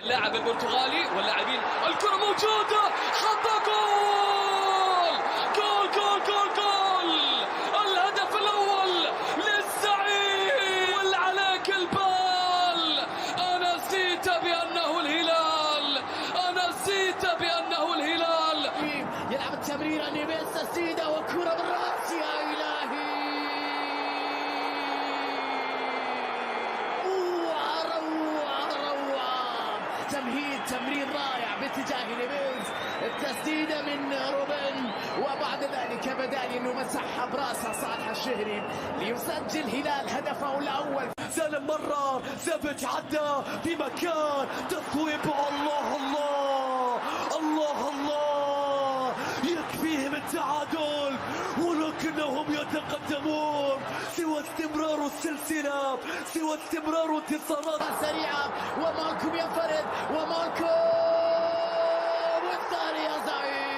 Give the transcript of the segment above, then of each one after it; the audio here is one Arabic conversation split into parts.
اللاعب البرتغالي واللاعبين، الكرة موجودة، حط جول جول جول جول جول، الهدف الأول للزعيم والعليك البال. أنا نسيت بأنه الهلال، أنا نسيت بأنه الهلال. يلعب التمريرة نيفيز تسديدة وكرة بالرأس، يا إلهي تمهيد تمرير رائع باتجاه نيفيز، التسديده من روبن وبعد ذلك بدأ انه مسحها براسه صالح الشهري ليسجل هلال هدفه الاول. سالم مرة ثبت عدى في مكان تصويب، الله الله الله الله، يكفيهم التعادل ولكنهم يتقدمون. سوى استمرار السلسلة، سوى استمرار انتصارات سريعة ومالكم ينفرد، ومالكم والثاني يا زعيم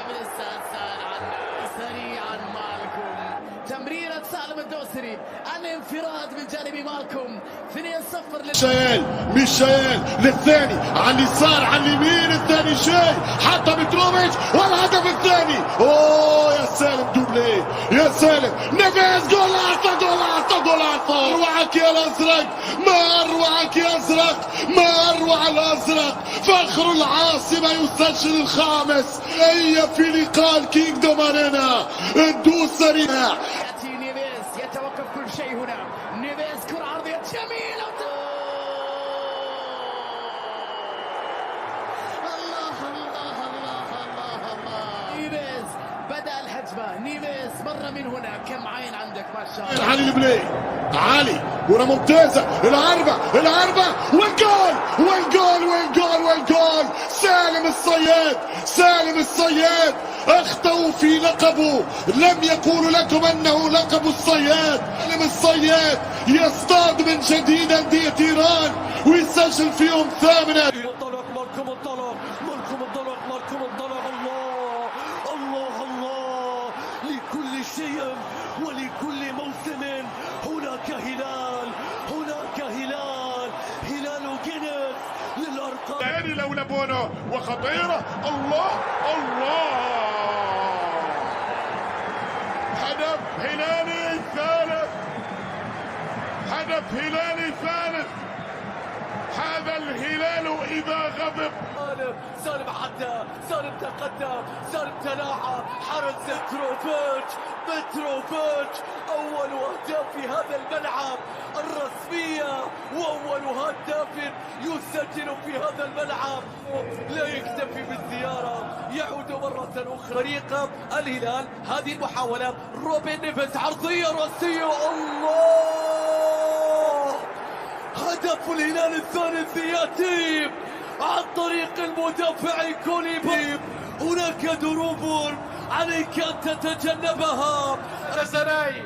لسه سريعا مالكم. تمريرة سالم الدوسري، الانفراد من جانب مالكم. 2-0 ميشيل للثاني على اليسار على اليمين، الثاني شيء حتى متروفيتش والهدف الثاني. اوه يا سالم دوبلي يا سالم، نيفيز جولاتا جولاتا جولاتا. اروعك يا الازرق، ما اروعك يا ازرق، ما اروع الازرق. فخر العاصمه يسجل الخامس. هي في لقاء الكينغدوم ارينا الدوسري. ياتي نيفيز، يتوقف كل شيء هنا. نيفيز كرة عرضية جميلة، الله الله الله الله الله. نيفيز بدأ الهجمة، نيفيز مرة من هنا. كم عين عندك ما شاء الله. علي البلاي، علي كرة ممتازة، العربة والجول والجول والجول والجول. سالم الصياد، سالم الصياد. اخطأوا في لقبه، لم يقولوا لكم انه لقب الصياد. سالم الصياد يصطاد من جديد أندية إيران ويسجل فيهم ثامنة. انطلق مالكم، انطلق مالكم، انطلق مالكم، انطلق. الله الله الله، لكل شيء ولكل موسم هناك هلال، هناك هلال، هلال جينيس للأرقام. ثاني لولا بونو وخطيرة، الله الله. هدف هلالي ثالث، هدف هلالي ثالث. هذا الهلال إذا غضب. سالم عدى، سالم تقدم، سالم تلاعب، حرز متروفيتش. أول أهداف في هذا الملعب الرسمية، وأول هداف يسجل في هذا الملعب. لا يكتفي بالزيارة، يعود مرة أخرى. فريق الهلال هذه المحاولة، روبن نيفيز عرضية رأسية، الله. هدف الهلال الثالث يأتي عن طريق المدافع كوليبالي. هناك دروب عليك أن تتجنبها. سناي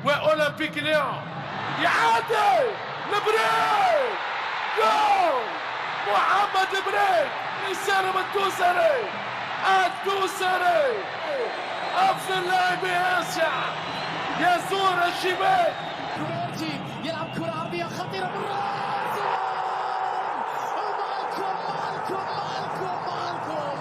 وأولمبيك ليون يعادل لبريك، جول محمد بريك لسالم الدوسري. أفضل لاعب آسيا يزور الشباك. يلعب كرة عرضية خطيرة بالراس، مالكم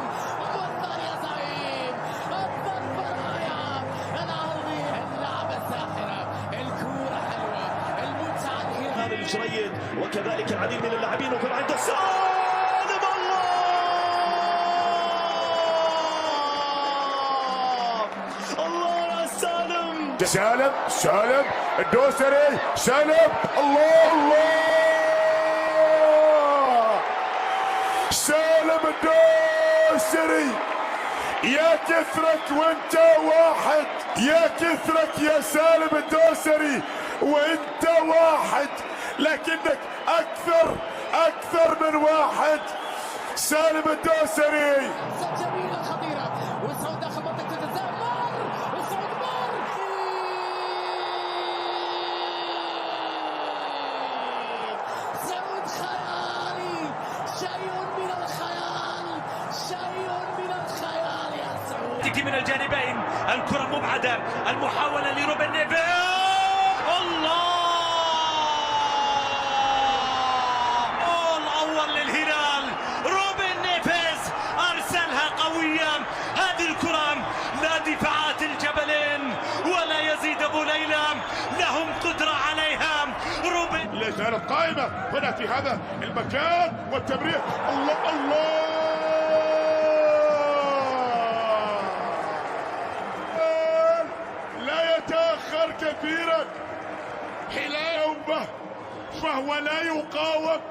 والثاني يا زعيم. الضربة رائعة، العرضية، اللعبة الساحرة، الكرة حلوة، المتعة الهلال. هذا الجريد وكذلك العديد من اللاعبين، وكل عنده سالم، الله يا سالم. سالم الدوسري، سالم، الله الله. سالم الدوسري، يا كثرك وانت واحد، يا كثرك يا سالم الدوسري وانت واحد، لكنك اكثر من واحد. سالم الدوسري جميلة خطيرة، والصوت داخل منطقة الجزاء، والصوت سعود خيالي، شيء من الخيال يا سعود. تيجي من الجانبين، الكرة مبعدة، المحاولة لروبن نيفيز، الله القائمة هنا في هذا المكان، والتمرير الله الله لا يتأخر كثيرا هلال به، فهو لا يقاوم.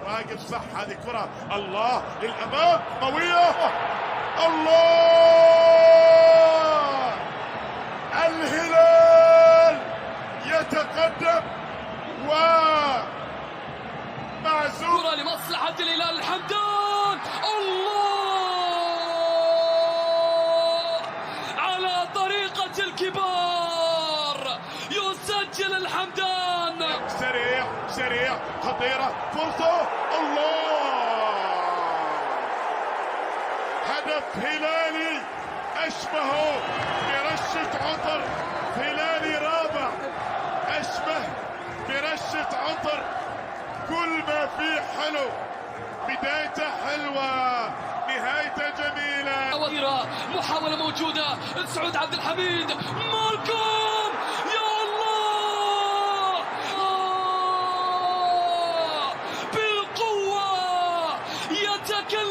راقب صح هذه كرة، الله للأمام قوية، الله الهلال يتقدم ومعزوم كرة لمصلحة الهلال الحمدان، الله على طريقة الكبار يسجل الحمدان. سريع سريع خطيرة، فرصة، الله هدف هلالي أشبه برشة عطر، هلالي رابع أشبه برشة عطر، كل ما فيه حلو، بدايته حلوة نهايته جميلة. محاولة موجودة، سعود عبد الحميد، مالكم يا الله بالقوة يتكلم